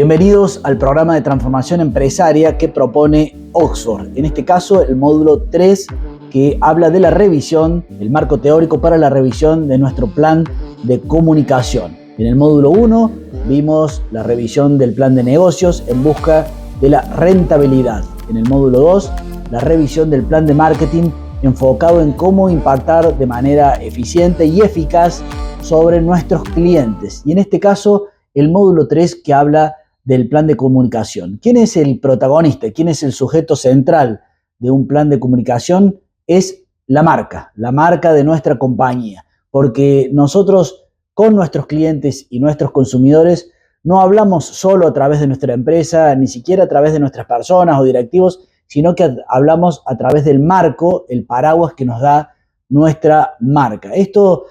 Bienvenidos al programa de transformación empresaria que propone Oxford. En este caso, el módulo 3, que habla de la revisión, el marco teórico para la revisión de nuestro plan de comunicación. En el módulo 1 vimos la revisión del plan de negocios en busca de la rentabilidad. En el módulo 2, la revisión del plan de marketing enfocado en cómo impactar de manera eficiente y eficaz sobre nuestros clientes. Y en este caso, el módulo 3, que habla del plan de comunicación. ¿Quién es el protagonista? ¿Quién es el sujeto central de un plan de comunicación? Es la marca de nuestra compañía. Porque nosotros con nuestros clientes y nuestros consumidores no hablamos solo a través de nuestra empresa, ni siquiera a través de nuestras personas o directivos, sino que hablamos a través del marco, el paraguas que nos da nuestra marca. Esto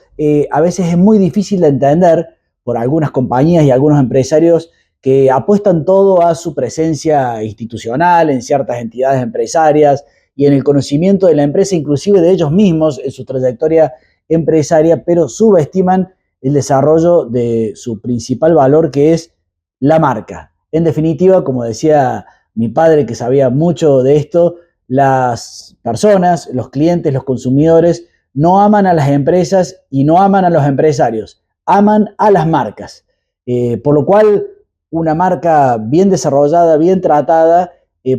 a veces es muy difícil de entender por algunas compañías y algunos empresarios que apuestan todo a su presencia institucional en ciertas entidades empresarias y en el conocimiento de la empresa, inclusive de ellos mismos en su trayectoria empresaria, pero subestiman el desarrollo de su principal valor, que es la marca. En definitiva, como decía mi padre, que sabía mucho de esto, las personas, los clientes, los consumidores, no aman a las empresas y no aman a los empresarios, aman a las marcas. Por lo cual, una marca bien desarrollada, bien tratada,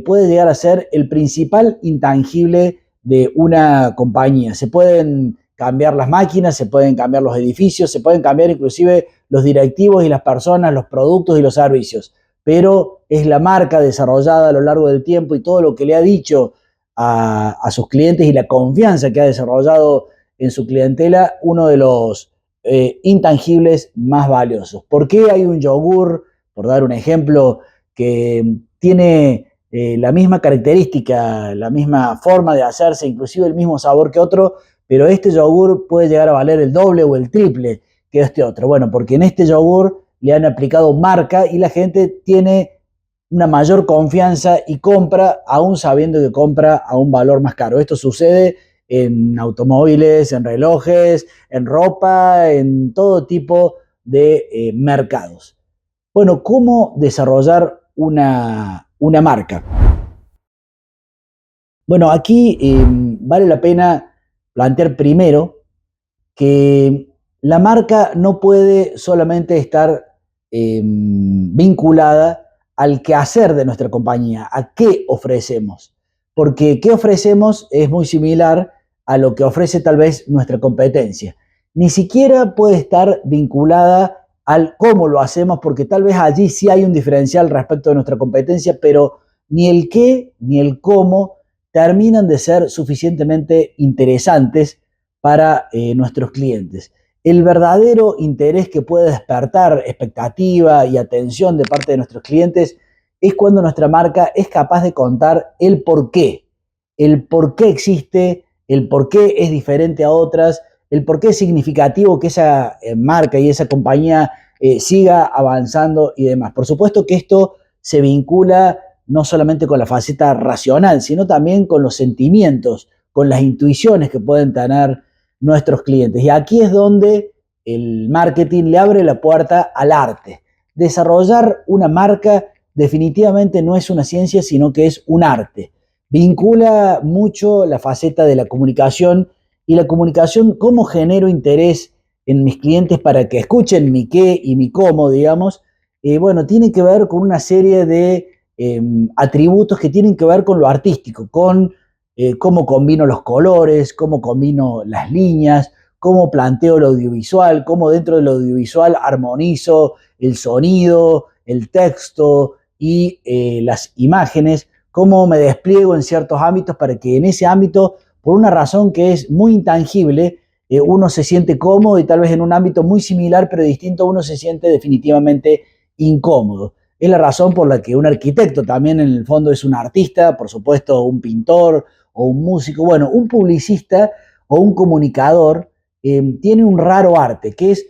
puede llegar a ser el principal intangible de una compañía. Se pueden cambiar las máquinas, se pueden cambiar los edificios, se pueden cambiar inclusive los directivos y las personas, los productos y los servicios, pero es la marca desarrollada a lo largo del tiempo y todo lo que le ha dicho a sus clientes y la confianza que ha desarrollado en su clientela, uno de los intangibles más valiosos. ¿Por qué hay un yogur, por dar un ejemplo, que tiene la misma característica, la misma forma de hacerse, inclusive el mismo sabor que otro, pero este yogur puede llegar a valer el doble o el triple que este otro? Bueno, porque en este yogur le han aplicado marca y la gente tiene una mayor confianza y compra, aún sabiendo que compra a un valor más caro. Esto sucede en automóviles, en relojes, en ropa, en todo tipo de mercados. Bueno, ¿cómo desarrollar una marca? Bueno, aquí vale la pena plantear primero que la marca no puede solamente estar vinculada al quehacer de nuestra compañía, a qué ofrecemos. Porque qué ofrecemos es muy similar a lo que ofrece tal vez nuestra competencia. Ni siquiera puede estar vinculada al cómo lo hacemos, porque tal vez allí sí hay un diferencial respecto de nuestra competencia, pero ni el qué ni el cómo terminan de ser suficientemente interesantes para nuestros clientes. El verdadero interés que puede despertar expectativa y atención de parte de nuestros clientes es cuando nuestra marca es capaz de contar el por qué existe, el por qué es diferente a otras, el por qué es significativo que esa marca y esa compañía siga avanzando y demás. Por supuesto que esto se vincula no solamente con la faceta racional, sino también con los sentimientos, con las intuiciones que pueden tener nuestros clientes. Y aquí es donde el marketing le abre la puerta al arte. Desarrollar una marca definitivamente no es una ciencia, sino que es un arte. Vincula mucho la faceta de la comunicación y la comunicación, cómo genero interés en mis clientes para que escuchen mi qué y mi cómo, digamos. Bueno, tiene que ver con una serie de atributos que tienen que ver con lo artístico, con cómo combino los colores, cómo combino las líneas, cómo planteo lo audiovisual, cómo dentro del audiovisual armonizo el sonido, el texto y las imágenes, cómo me despliego en ciertos ámbitos para que en ese ámbito, por una razón que es muy intangible, uno se siente cómodo y tal vez en un ámbito muy similar pero distinto uno se siente definitivamente incómodo. Es la razón por la que un arquitecto también en el fondo es un artista, por supuesto un pintor o un músico. Bueno, un publicista o un comunicador tiene un raro arte, que es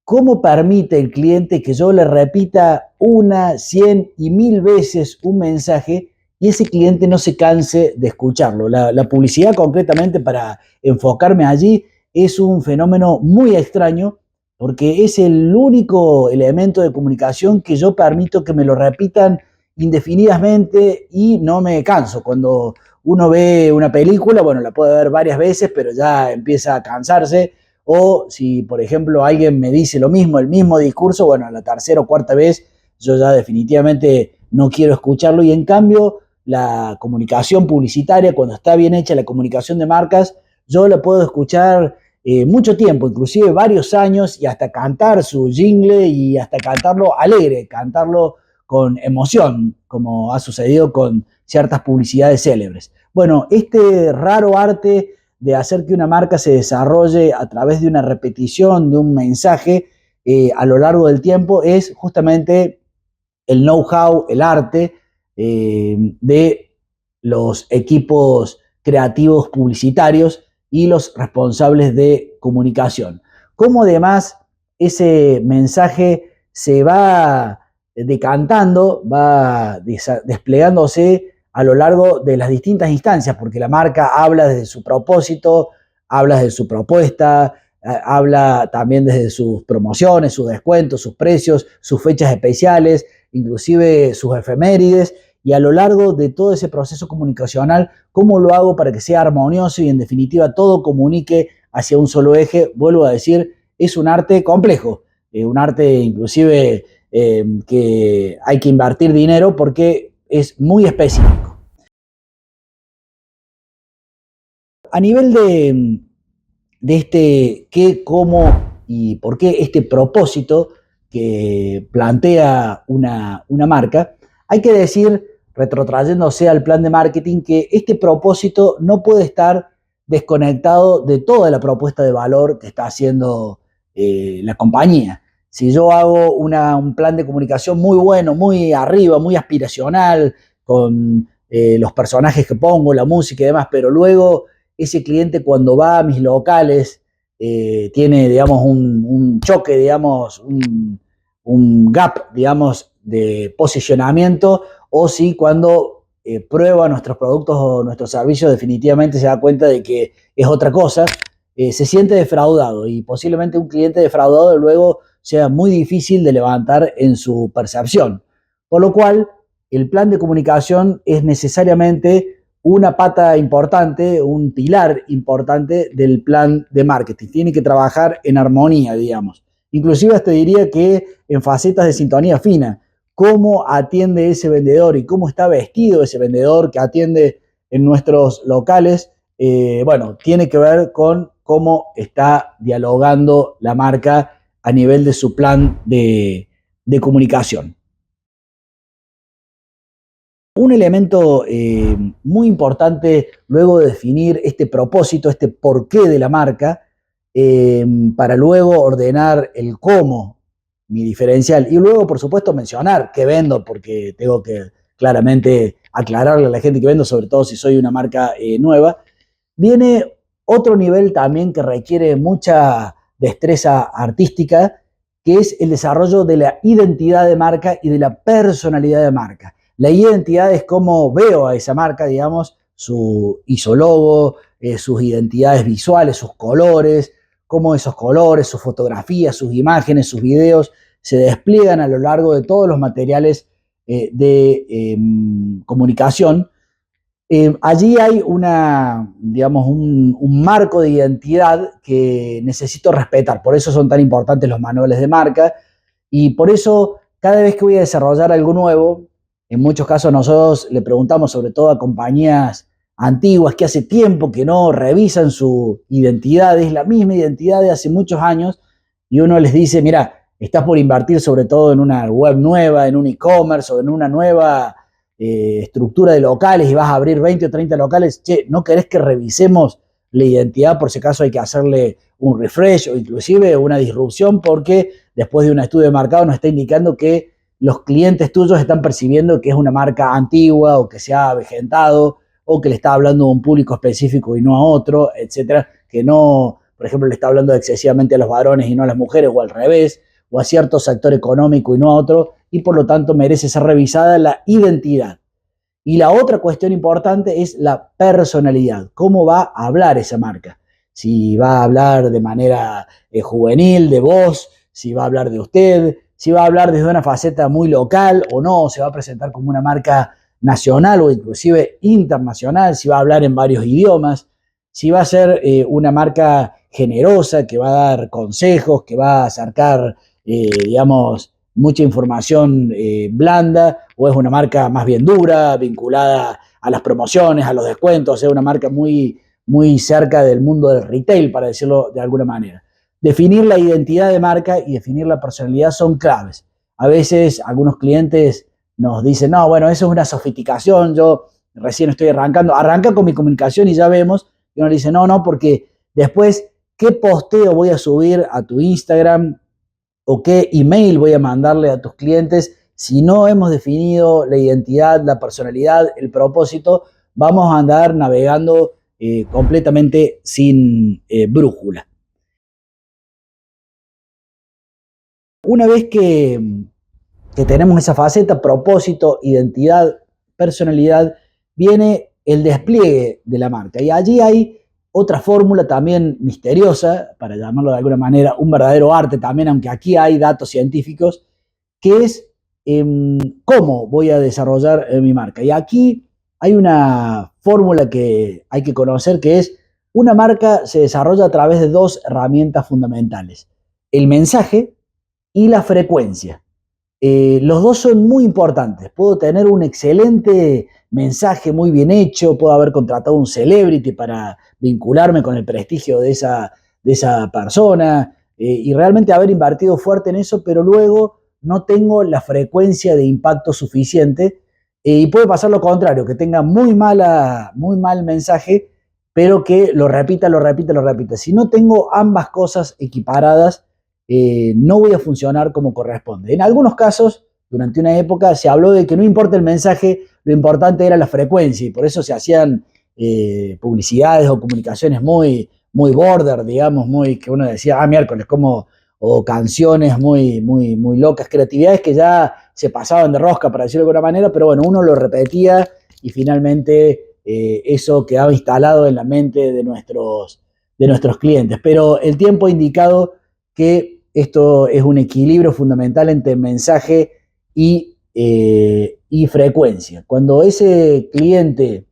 cómo permite el cliente que yo le repita 1, 100 y 1000 veces un mensaje y ese cliente no se canse de escucharlo. La publicidad, concretamente, para enfocarme allí, es un fenómeno muy extraño porque es el único elemento de comunicación que yo permito que me lo repitan indefinidamente y no me canso. Cuando uno ve una película, bueno, la puede ver varias veces, pero ya empieza a cansarse. O si, por ejemplo, alguien me dice lo mismo, el mismo discurso, bueno, a la tercera o cuarta vez yo ya definitivamente no quiero escucharlo. Y en cambio, la comunicación publicitaria, cuando está bien hecha la comunicación de marcas, yo la puedo escuchar mucho tiempo, inclusive varios años, y hasta cantar su jingle y hasta cantarlo alegre, cantarlo con emoción, como ha sucedido con ciertas publicidades célebres. Bueno, este raro arte de hacer que una marca se desarrolle a través de una repetición de un mensaje a lo largo del tiempo es justamente el know-how, el arte de los equipos creativos publicitarios y los responsables de comunicación. Cómo además ese mensaje se va decantando, va desplegándose a lo largo de las distintas instancias, porque la marca habla desde su propósito, habla desde su propuesta, habla también desde sus promociones, sus descuentos, sus precios, sus fechas especiales, inclusive sus efemérides, y a lo largo de todo ese proceso comunicacional, ¿cómo lo hago para que sea armonioso y en definitiva todo comunique hacia un solo eje? Vuelvo a decir, es un arte complejo, un arte inclusive que hay que invertir dinero porque es muy específico. A nivel de este qué, cómo y por qué este propósito que plantea una marca, hay que decir, retrotrayéndose al plan de marketing, que este propósito no puede estar desconectado de toda la propuesta de valor que está haciendo la compañía. Si yo hago un plan de comunicación muy bueno, muy arriba, muy aspiracional, con los personajes que pongo, la música y demás, pero luego ese cliente cuando va a mis locales tiene, digamos, un choque, digamos, un gap, digamos, de posicionamiento, o si cuando prueba nuestros productos o nuestros servicios definitivamente se da cuenta de que es otra cosa, se siente defraudado y posiblemente un cliente defraudado luego sea muy difícil de levantar en su percepción. Por lo cual, el plan de comunicación es necesariamente una pata importante, un pilar importante del plan de marketing. Tiene que trabajar en armonía, digamos. Inclusive hasta diría que en facetas de sintonía fina. Cómo atiende ese vendedor y cómo está vestido ese vendedor que atiende en nuestros locales, bueno, tiene que ver con cómo está dialogando la marca a nivel de su plan de comunicación. Un elemento muy importante luego de definir este propósito, este porqué de la marca, para luego ordenar el cómo, mi diferencial, y luego, por supuesto, mencionar qué vendo, porque tengo que claramente aclararle a la gente que vendo, sobre todo si soy una marca nueva. Viene otro nivel también que requiere mucha destreza artística, que es el desarrollo de la identidad de marca y de la personalidad de marca. La identidad es cómo veo a esa marca, digamos, su isologo, sus identidades visuales, sus colores, cómo esos colores, sus fotografías, sus imágenes, sus videos se despliegan a lo largo de todos los materiales de comunicación. Allí hay digamos, un marco de identidad que necesito respetar. Por eso son tan importantes los manuales de marca y por eso cada vez que voy a desarrollar algo nuevo, en muchos casos nosotros le preguntamos sobre todo a compañías antiguas que hace tiempo que no revisan su identidad, es la misma identidad de hace muchos años, y uno les dice, mira, estás por invertir sobre todo en una web nueva, en un e-commerce o en una nueva estructura de locales y vas a abrir 20 o 30 locales, che, ¿no querés que revisemos la identidad por si acaso hay que hacerle un refresh o inclusive una disrupción porque después de un estudio de mercado nos está indicando que los clientes tuyos están percibiendo que es una marca antigua o que se ha avejentado o que le está hablando a un público específico y no a otro, etcétera, que no, por ejemplo, le está hablando excesivamente a los varones y no a las mujeres o al revés, o a cierto sector económico y no a otro, y por lo tanto merece ser revisada la identidad. Y la otra cuestión importante es la personalidad, cómo va a hablar esa marca. si va a hablar de manera juvenil, de vos, si va a hablar de usted, si va a hablar desde una faceta muy local o no, se va a presentar como una marca nacional o inclusive internacional, si va a hablar en varios idiomas, si va a ser una marca generosa, que va a dar consejos, que va a acercar, digamos, mucha información blanda, o es una marca más bien dura, vinculada a las promociones, a los descuentos, es una marca muy cerca del mundo del retail, para decirlo de alguna manera. Definir la identidad de marca y definir la personalidad son claves. A veces algunos clientes nos dicen, no, bueno, eso es una sofisticación, yo recién estoy arrancando, arranca con mi comunicación y ya vemos, y uno dice, no, porque después, ¿qué posteo voy a subir a tu Instagram o qué email voy a mandarle a tus clientes? Si no hemos definido la identidad, la personalidad, el propósito, vamos a andar navegando completamente sin brújula. Una vez que tenemos esa faceta, propósito, identidad, personalidad, viene el despliegue de la marca. Y allí hay otra fórmula también misteriosa, para llamarlo de alguna manera, un verdadero arte también, aunque aquí hay datos científicos, que es cómo voy a desarrollar mi marca. Y aquí hay una fórmula que hay que conocer, que es una marca se desarrolla a través de dos herramientas fundamentales: el mensaje y la frecuencia. Los dos son muy importantes. Puedo tener un excelente mensaje muy bien hecho, puedo haber contratado un celebrity para vincularme con el prestigio de esa persona y realmente haber invertido fuerte en eso, pero luego no tengo la frecuencia de impacto suficiente y puede pasar lo contrario, que tenga muy mal mensaje, pero que lo repita, lo repita, lo repita. Si no tengo ambas cosas equiparadas, no voy a funcionar como corresponde. En algunos casos, durante una época, se habló de que no importa el mensaje, lo importante era la frecuencia, y por eso se hacían publicidades o comunicaciones muy border, digamos, muy que uno decía, miércoles, como, o canciones muy locas, creatividades que ya se pasaban de rosca, para decirlo de alguna manera, pero bueno, uno lo repetía y finalmente eso quedaba instalado en la mente de nuestros clientes. Pero el tiempo ha indicado que esto es un equilibrio fundamental entre mensaje y frecuencia. Cuando ese cliente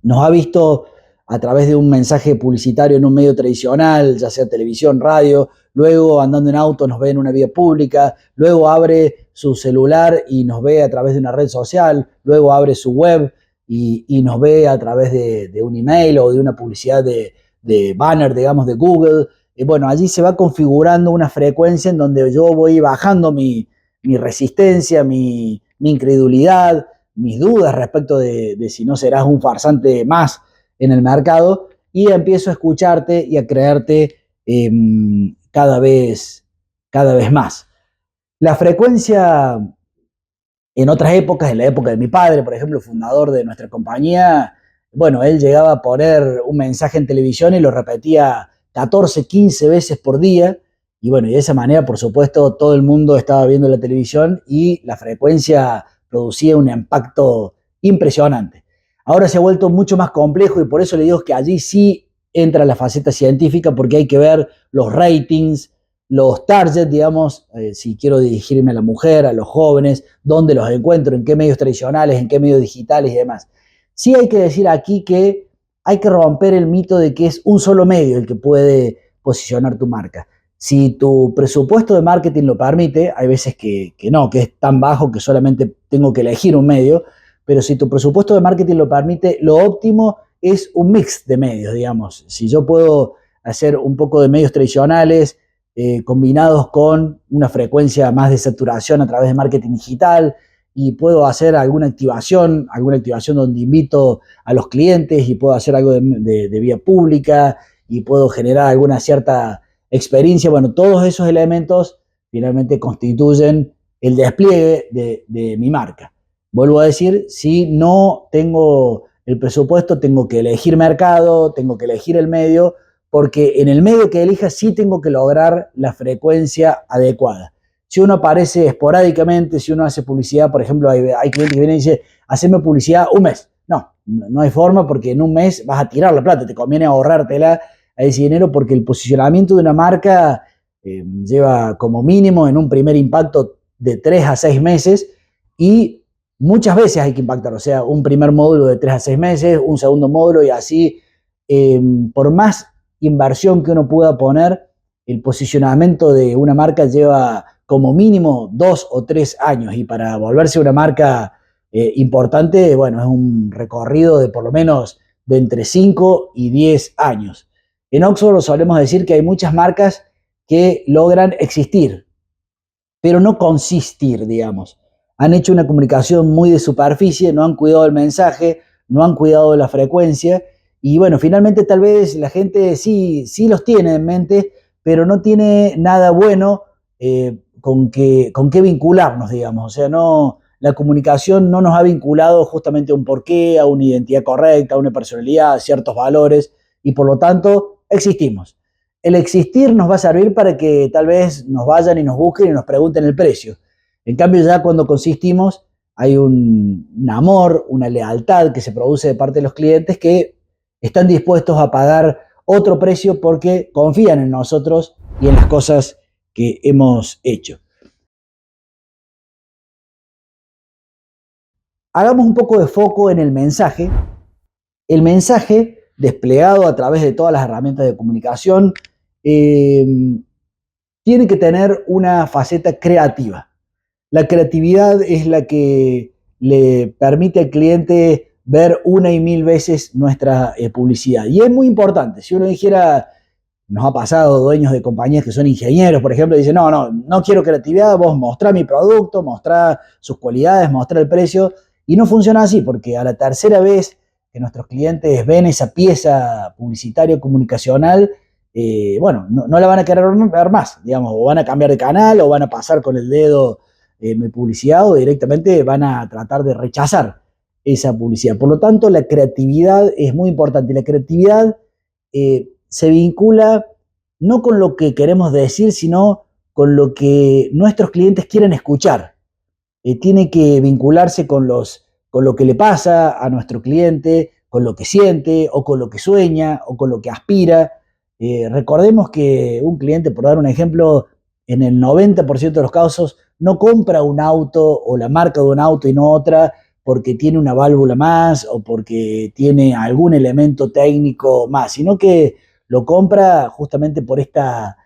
nos ha visto a través de un mensaje publicitario en un medio tradicional, ya sea televisión, radio, luego andando en auto nos ve en una vía pública, luego abre su celular y nos ve a través de una red social, luego abre su web y nos ve a través de un email o de una publicidad de banner, digamos, de Google. Bueno, allí se va configurando una frecuencia en donde yo voy bajando mi resistencia, mi incredulidad, mis dudas respecto de si no serás un farsante más en el mercado, y empiezo a escucharte y a creerte eh, cada vez más. La frecuencia en otras épocas, en la época de mi padre, por ejemplo, fundador de nuestra compañía, bueno, él llegaba a poner un mensaje en televisión y lo repetía 14, 15 veces por día, y bueno, y de esa manera, por supuesto, todo el mundo estaba viendo la televisión y la frecuencia producía un impacto impresionante. Ahora se ha vuelto mucho más complejo y por eso le digo que allí sí entra la faceta científica, porque hay que ver los ratings, los targets, digamos, si quiero dirigirme a la mujer, a los jóvenes, dónde los encuentro, en qué medios tradicionales, en qué medios digitales y demás. Sí hay que decir aquí que hay que romper el mito de que es un solo medio el que puede posicionar tu marca. Si tu presupuesto de marketing lo permite, hay veces que no, que es tan bajo que solamente tengo que elegir un medio, pero si tu presupuesto de marketing lo permite, lo óptimo es un mix de medios, digamos. Si yo puedo hacer un poco de medios tradicionales, combinados con una frecuencia más de saturación a través de marketing digital, y puedo hacer alguna activación donde invito a los clientes y puedo hacer algo de vía pública y puedo generar alguna cierta experiencia. Bueno, todos esos elementos finalmente constituyen el despliegue de mi marca. Vuelvo a decir, si no tengo el presupuesto, tengo que elegir mercado, tengo que elegir el medio, porque en el medio que elija sí tengo que lograr la frecuencia adecuada. Si uno aparece esporádicamente, si uno hace publicidad, por ejemplo, hay clientes que vienen y dicen, haceme publicidad un mes. No hay forma, porque en un mes vas a tirar la plata, te conviene ahorrártela a ese dinero porque el posicionamiento de una marca lleva como mínimo en un primer impacto de 3 a 6 meses y muchas veces hay que impactar, o sea, un primer módulo de 3 a 6 meses, un segundo módulo y así, por más inversión que uno pueda poner, el posicionamiento de una marca lleva como mínimo 2 o 3 años y para volverse una marca importante, bueno, es un recorrido de por lo menos de entre 5 y 10 años. En Oxford solemos decir que hay muchas marcas que logran existir, pero no consistir, digamos. Han hecho una comunicación muy de superficie, no han cuidado el mensaje, no han cuidado de la frecuencia y bueno, finalmente tal vez la gente sí los tiene en mente, pero no tiene nada bueno con qué vincularnos, digamos. O sea, no, la comunicación no nos ha vinculado justamente a un porqué, a una identidad correcta, a una personalidad, a ciertos valores y por lo tanto existimos. El existir nos va a servir para que tal vez nos vayan y nos busquen y nos pregunten el precio. En cambio, ya cuando consistimos, hay un amor, una lealtad que se produce de parte de los clientes que están dispuestos a pagar otro precio porque confían en nosotros y en las cosas que hemos hecho. Hagamos un poco de foco en el mensaje. El mensaje desplegado a través de todas las herramientas de comunicación eh, tiene que tener una faceta creativa. La creatividad es la que le permite al cliente ver una y mil veces nuestra publicidad. Y es muy importante. Si uno dijera, nos ha pasado dueños de compañías que son ingenieros, por ejemplo, dicen, no quiero creatividad, vos mostrá mi producto, mostrá sus cualidades, mostrá el precio. Y no funciona así, porque a la tercera vez que nuestros clientes ven esa pieza publicitaria o comunicacional, bueno, no la van a querer ver más, digamos, o van a cambiar de canal, o van a pasar con el dedo mi publicidad, o directamente van a tratar de rechazar esa publicidad. Por lo tanto, la creatividad es muy importante. La creatividad se vincula no con lo que queremos decir, sino con lo que nuestros clientes quieren escuchar. Tiene que vincularse con lo que le pasa a nuestro cliente, con lo que siente, o con lo que sueña, o con lo que aspira. Recordemos que un cliente, por dar un ejemplo, en el 90% de los casos no compra un auto o la marca de un auto y no otra porque tiene una válvula más o porque tiene algún elemento técnico más, sino que lo compra justamente por esta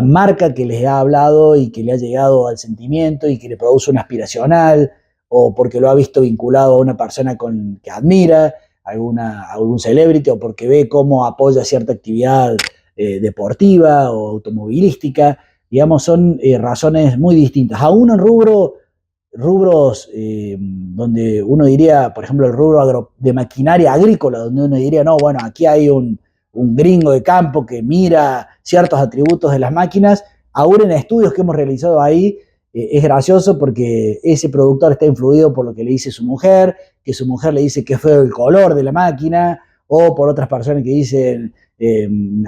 marca que les ha hablado y que le ha llegado al sentimiento y que le produce un aspiracional, o porque lo ha visto vinculado a una persona que admira, algún celebrity, o porque ve cómo apoya cierta actividad deportiva o automovilística. Digamos, son razones muy distintas. Aún en rubros donde uno diría, por ejemplo, el rubro de maquinaria agrícola, donde uno diría, no, bueno, aquí hay un gringo de campo que mira ciertos atributos de las máquinas. Aún en estudios que hemos realizado ahí, es gracioso porque ese productor está influido por lo que le dice su mujer, que su mujer le dice que es feo el color de la máquina, o por otras personas que dicen,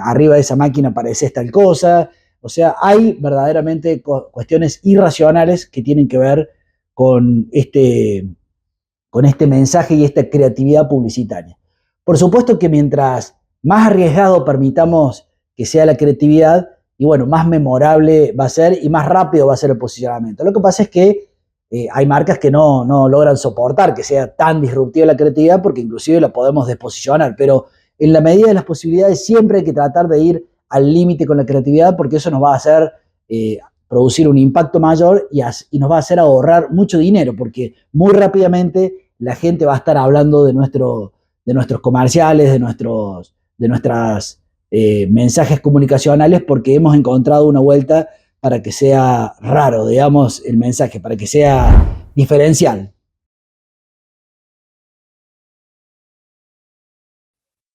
arriba de esa máquina parece tal cosa. O sea, hay verdaderamente cuestiones irracionales que tienen que ver con este mensaje y esta creatividad publicitaria. Por supuesto que mientras más arriesgado permitamos que sea la creatividad, y bueno, más memorable va a ser y más rápido va a ser el posicionamiento. Lo que pasa es que hay marcas que no logran soportar que sea tan disruptiva la creatividad porque inclusive la podemos desposicionar, pero en la medida de las posibilidades siempre hay que tratar de ir al límite con la creatividad porque eso nos va a hacer producir un impacto mayor y nos va a hacer ahorrar mucho dinero porque muy rápidamente la gente va a estar hablando de nuestros comerciales, de nuestras mensajes comunicacionales porque hemos encontrado una vuelta para que sea raro, digamos, el mensaje, para que sea diferencial.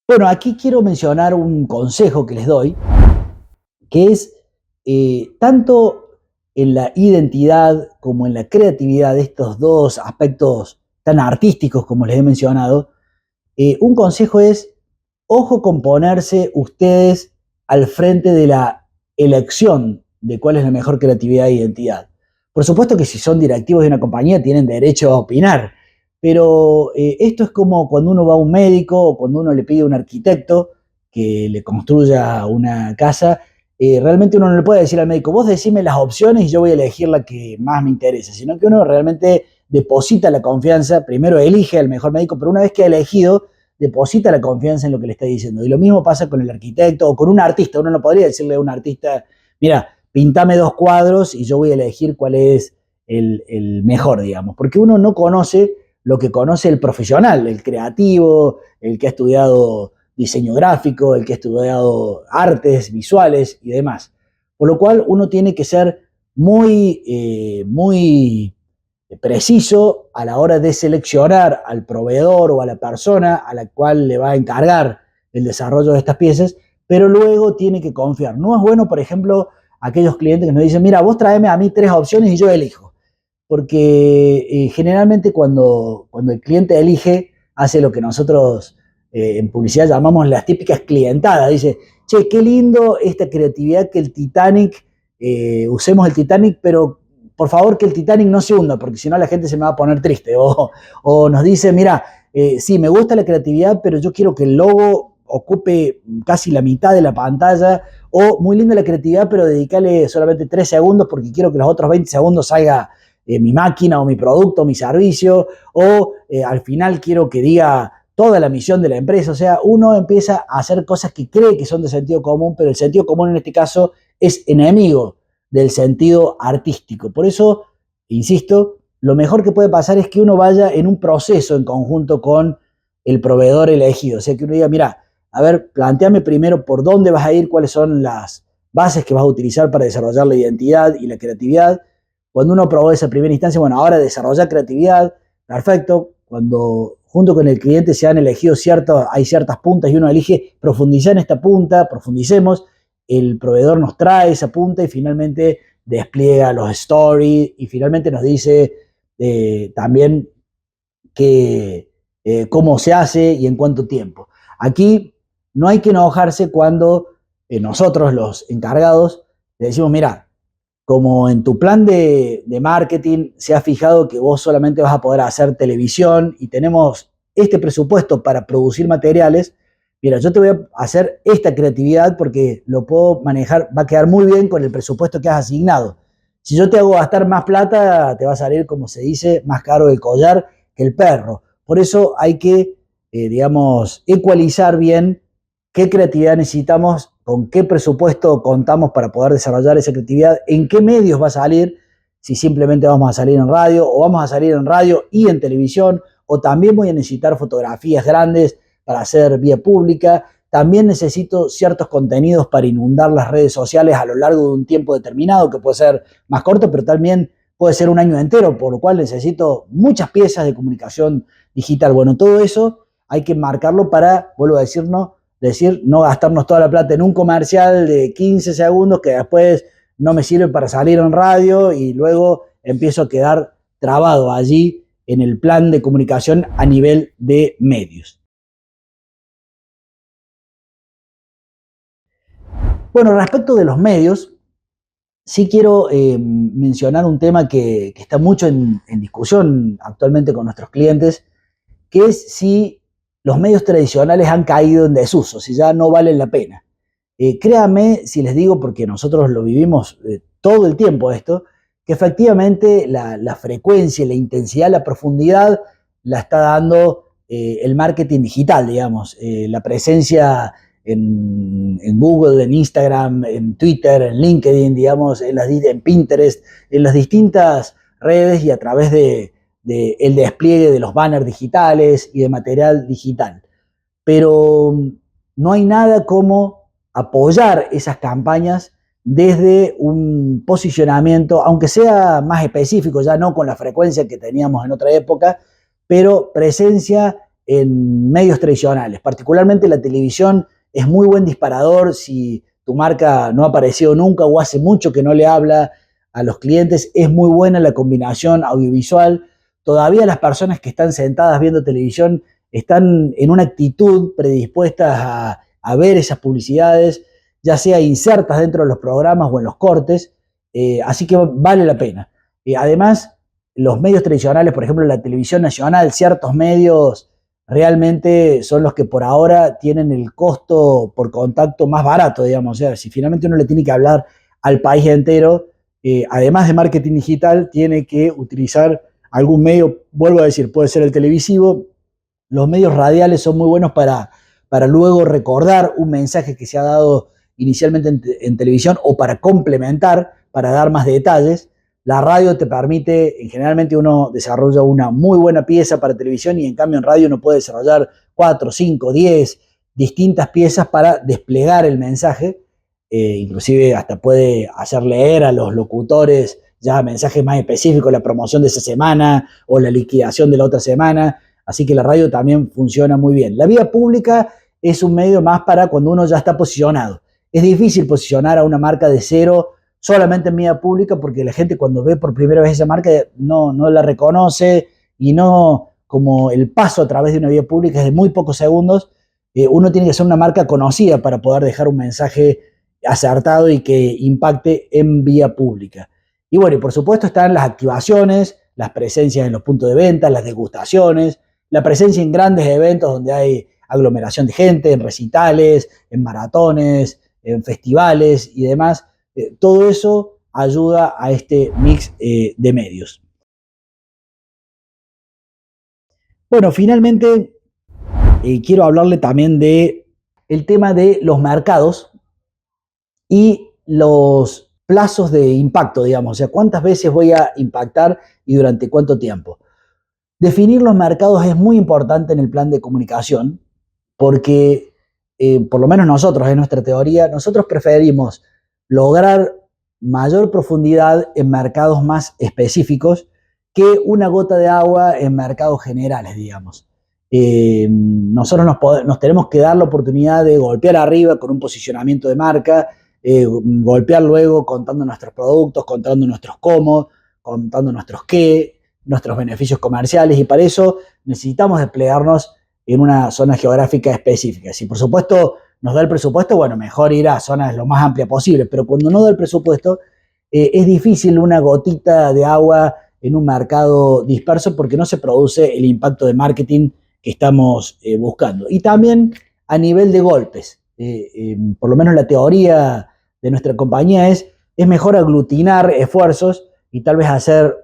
Bueno, aquí quiero mencionar un consejo que les doy, que es tanto en la identidad como en la creatividad de estos dos aspectos tan artísticos como les he mencionado, un consejo es, ojo con ponerse ustedes al frente de la elección de cuál es la mejor creatividad e identidad. Por supuesto que si son directivos de una compañía tienen derecho a opinar, pero esto es como cuando uno va a un médico o cuando uno le pide a un arquitecto que le construya una casa, realmente uno no le puede decir al médico, vos decime las opciones y yo voy a elegir la que más me interesa, sino que uno realmente deposita la confianza, primero elige al mejor médico, pero una vez que ha elegido, deposita la confianza en lo que le está diciendo. Y lo mismo pasa con el arquitecto o con un artista. Uno no podría decirle a un artista, mira, pintame 2 cuadros y yo voy a elegir cuál es el mejor, digamos, porque uno no conoce lo que conoce el profesional, el creativo, el que ha estudiado diseño gráfico, el que ha estudiado artes visuales y demás. Por lo cual uno tiene que ser muy preciso a la hora de seleccionar al proveedor o a la persona a la cual le va a encargar el desarrollo de estas piezas, pero luego tiene que confiar. No es bueno, por ejemplo, aquellos clientes que nos dicen, mira, vos tráeme a mí 3 opciones y yo elijo. Porque generalmente cuando el cliente elige, hace lo que nosotros en publicidad llamamos las típicas clientadas. Dice, che, qué lindo esta creatividad que el Titanic, usemos el Titanic, pero por favor que el Titanic no se hunda, porque si no la gente se me va a poner triste. O nos dice, mira, sí, me gusta la creatividad, pero yo quiero que el logo ocupe casi la mitad de la pantalla, o muy linda la creatividad, pero dedicarle solamente 3 segundos porque quiero que los otros 20 segundos salga mi máquina o mi producto o mi servicio, o al final quiero que diga toda la misión de la empresa. O sea, uno empieza a hacer cosas que cree que son de sentido común, pero el sentido común en este caso es enemigo del sentido artístico. Por eso, insisto, lo mejor que puede pasar es que uno vaya en un proceso en conjunto con el proveedor elegido. O sea, que uno diga, mira, a ver, planteame primero por dónde vas a ir, cuáles son las bases que vas a utilizar para desarrollar la identidad y la creatividad. Cuando uno aprobó esa primera instancia, bueno, ahora desarrollar creatividad, perfecto. Cuando junto con el cliente se han elegido hay ciertas puntas y uno elige profundizar en esta punta, profundicemos, el proveedor nos trae esa punta y finalmente despliega los stories y finalmente nos dice también que, cómo se hace y en cuánto tiempo. Aquí no hay que enojarse cuando nosotros, los encargados, le decimos, mira, como en tu plan de marketing se ha fijado que vos solamente vas a poder hacer televisión y tenemos este presupuesto para producir materiales, mira, yo te voy a hacer esta creatividad porque lo puedo manejar, va a quedar muy bien con el presupuesto que has asignado. Si yo te hago gastar más plata, te va a salir, como se dice, más caro el collar que el perro. Por eso hay que, digamos, ecualizar bien qué creatividad necesitamos, con qué presupuesto contamos para poder desarrollar esa creatividad, en qué medios va a salir, si simplemente vamos a salir en radio o vamos a salir en radio y en televisión, o también voy a necesitar fotografías grandes para hacer vía pública, también necesito ciertos contenidos para inundar las redes sociales a lo largo de un tiempo determinado, que puede ser más corto, pero también puede ser un año entero, por lo cual necesito muchas piezas de comunicación digital. Bueno, todo eso hay que marcarlo para, vuelvo a decir, no gastarnos toda la plata en un comercial de 15 segundos que después no me sirve para salir en radio y luego empiezo a quedar trabado allí en el plan de comunicación a nivel de medios. Bueno, respecto de los medios, sí quiero mencionar un tema que está mucho en discusión actualmente con nuestros clientes, que es si los medios tradicionales han caído en desuso, si ya no valen la pena. Créanme si les digo, porque nosotros lo vivimos todo el tiempo esto, que efectivamente la frecuencia, la intensidad, la profundidad la está dando el marketing digital, digamos, la presencia en Google, en Instagram, en Twitter, en LinkedIn, digamos, en Pinterest, en las distintas redes y a través de el despliegue de los banners digitales y de material digital. Pero no hay nada como apoyar esas campañas desde un posicionamiento, aunque sea más específico, ya no con la frecuencia que teníamos en otra época, pero presencia en medios tradicionales. Particularmente la televisión es muy buen disparador si tu marca no ha aparecido nunca o hace mucho que no le habla a los clientes. Es muy buena la combinación audiovisual. Todavía las personas que están sentadas viendo televisión están en una actitud predispuestas a ver esas publicidades, ya sea insertas dentro de los programas o en los cortes, así que vale la pena. Además, los medios tradicionales, por ejemplo, la televisión nacional, ciertos medios realmente son los que por ahora tienen el costo por contacto más barato, digamos. O sea, si finalmente uno le tiene que hablar al país entero, además de marketing digital, tiene que utilizar algún medio, vuelvo a decir, puede ser el televisivo. Los medios radiales son muy buenos para luego recordar un mensaje que se ha dado inicialmente en televisión o para complementar, para dar más detalles. La radio te permite, generalmente uno desarrolla una muy buena pieza para televisión y en cambio en radio uno puede desarrollar 4, 5, 10 distintas piezas para desplegar el mensaje. Inclusive hasta puede hacer leer a los locutores ya mensajes más específicos, la promoción de esa semana o la liquidación de la otra semana. Así que la radio también funciona muy bien. La vía pública es un medio más para cuando uno ya está posicionado. Es difícil posicionar a una marca de cero solamente en vía pública porque la gente cuando ve por primera vez esa marca no la reconoce y no, como el paso a través de una vía pública es de muy pocos segundos, uno tiene que ser una marca conocida para poder dejar un mensaje acertado y que impacte en vía pública. Y bueno, y por supuesto están las activaciones, las presencias en los puntos de venta, las degustaciones, la presencia en grandes eventos donde hay aglomeración de gente, en recitales, en maratones, en festivales y demás. Todo eso ayuda a este mix de medios. Bueno, finalmente quiero hablarle también de el tema de los mercados y los plazos de impacto, digamos, o sea, cuántas veces voy a impactar y durante cuánto tiempo. Definir los mercados es muy importante en el plan de comunicación porque, por lo menos nosotros, en nuestra teoría, nosotros preferimos lograr mayor profundidad en mercados más específicos que una gota de agua en mercados generales, digamos. Nosotros nos tenemos que dar la oportunidad de golpear arriba con un posicionamiento de marca, golpear luego contando nuestros productos, contando nuestros cómo, contando nuestros qué, nuestros beneficios comerciales y para eso necesitamos desplegarnos en una zona geográfica específica. Si por supuesto nos da el presupuesto, bueno, mejor ir a zonas lo más amplia posible, pero cuando no da el presupuesto, es difícil una gotita de agua en un mercado disperso porque no se produce el impacto de marketing que estamos buscando. Y también a nivel de golpes, por lo menos la teoría de nuestra compañía es mejor aglutinar esfuerzos y tal vez hacer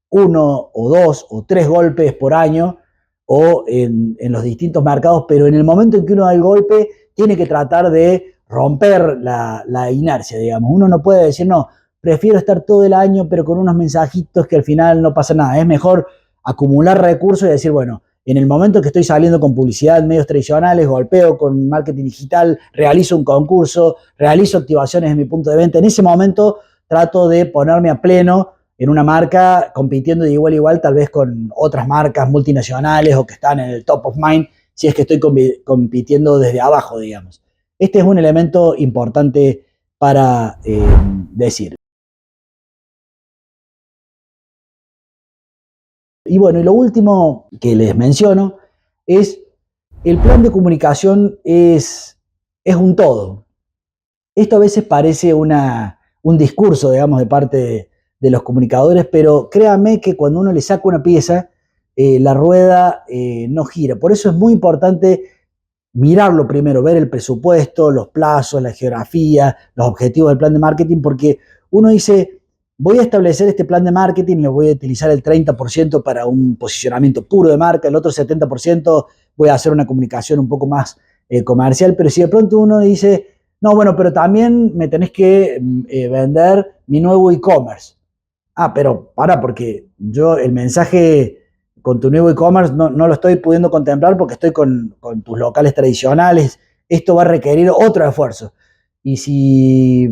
1 o 2 o 3 golpes por año o en los distintos mercados, pero en el momento en que uno da el golpe, tiene que tratar de romper la inercia, digamos. Uno no puede decir, no, prefiero estar todo el año, pero con unos mensajitos que al final no pasa nada. Es mejor acumular recursos y decir, bueno, en el momento que estoy saliendo con publicidad en medios tradicionales, golpeo con marketing digital, realizo un concurso, realizo activaciones en mi punto de venta, en ese momento trato de ponerme a pleno en una marca compitiendo de igual a igual tal vez con otras marcas multinacionales o que están en el top of mind si es que estoy compitiendo desde abajo, digamos. Este es un elemento importante para decir. Y bueno, y lo último que les menciono es el plan de comunicación es un todo. Esto a veces parece un discurso, digamos, de parte de los comunicadores, pero créanme que cuando uno le saca una pieza, la rueda no gira. Por eso es muy importante mirarlo primero, ver el presupuesto, los plazos, la geografía, los objetivos del plan de marketing, porque uno dice, voy a establecer este plan de marketing, le voy a utilizar el 30% para un posicionamiento puro de marca, el otro 70% voy a hacer una comunicación un poco más comercial, pero si de pronto uno dice, no, bueno, pero también me tenés que vender mi nuevo e-commerce. Ah, pero porque yo el mensaje con tu nuevo e-commerce no lo estoy pudiendo contemplar porque estoy con tus locales tradicionales. Esto va a requerir otro esfuerzo. Y si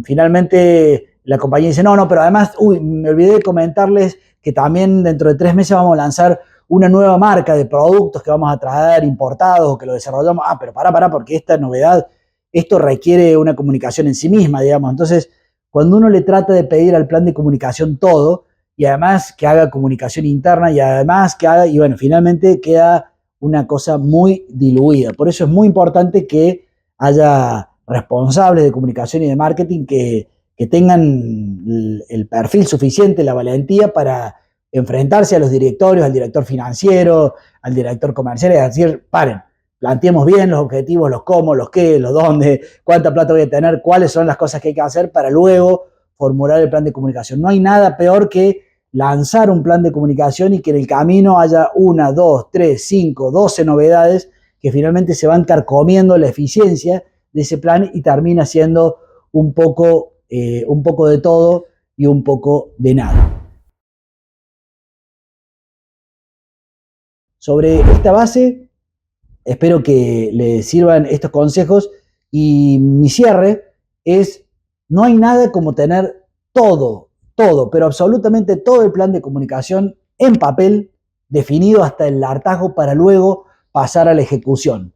finalmente la compañía dice, no, pero además, me olvidé de comentarles que también dentro de 3 meses vamos a lanzar una nueva marca de productos que vamos a traer importados o que lo desarrollamos. Ah, pero porque esta novedad, esto requiere una comunicación en sí misma, digamos. Entonces, cuando uno le trata de pedir al plan de comunicación todo, y además que haga comunicación interna y además que haga, y bueno, finalmente queda una cosa muy diluida. Por eso es muy importante que haya responsables de comunicación y de marketing que tengan el perfil suficiente, la valentía para enfrentarse a los directorios, al director financiero, al director comercial, es decir, paren, planteemos bien los objetivos, los cómo, los qué, los dónde, cuánta plata voy a tener, cuáles son las cosas que hay que hacer para luego formular el plan de comunicación. No hay nada peor que lanzar un plan de comunicación y que en el camino haya 1, 2, 3, 5, 12 novedades que finalmente se van carcomiendo la eficiencia de ese plan y termina siendo un poco de todo y un poco de nada. Sobre esta base, espero que les sirvan estos consejos y mi cierre es, no hay nada como tener todo, pero absolutamente todo el plan de comunicación en papel, definido hasta el hartazgo para luego pasar a la ejecución.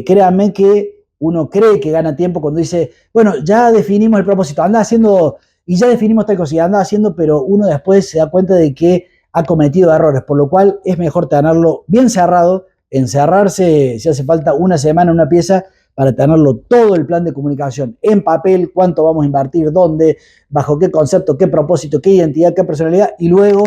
Créanme que uno cree que gana tiempo cuando dice, bueno, ya definimos el propósito, anda haciendo, y ya definimos tal cosa, y anda haciendo, pero uno después se da cuenta de que ha cometido errores, por lo cual es mejor tenerlo bien cerrado, encerrarse si hace falta una semana en una pieza para tenerlo todo el plan de comunicación en papel, cuánto vamos a invertir, dónde, bajo qué concepto, qué propósito, qué identidad, qué personalidad, y luego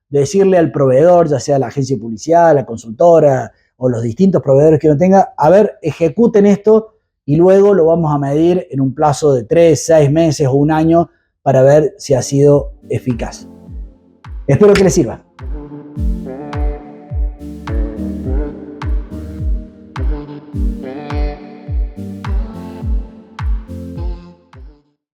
decirle al proveedor, ya sea la agencia de publicidad, la consultora o los distintos proveedores que uno tenga, a ver, ejecuten esto y luego lo vamos a medir en un plazo de 3, 6 meses o un año para ver si ha sido eficaz. Espero que les sirva.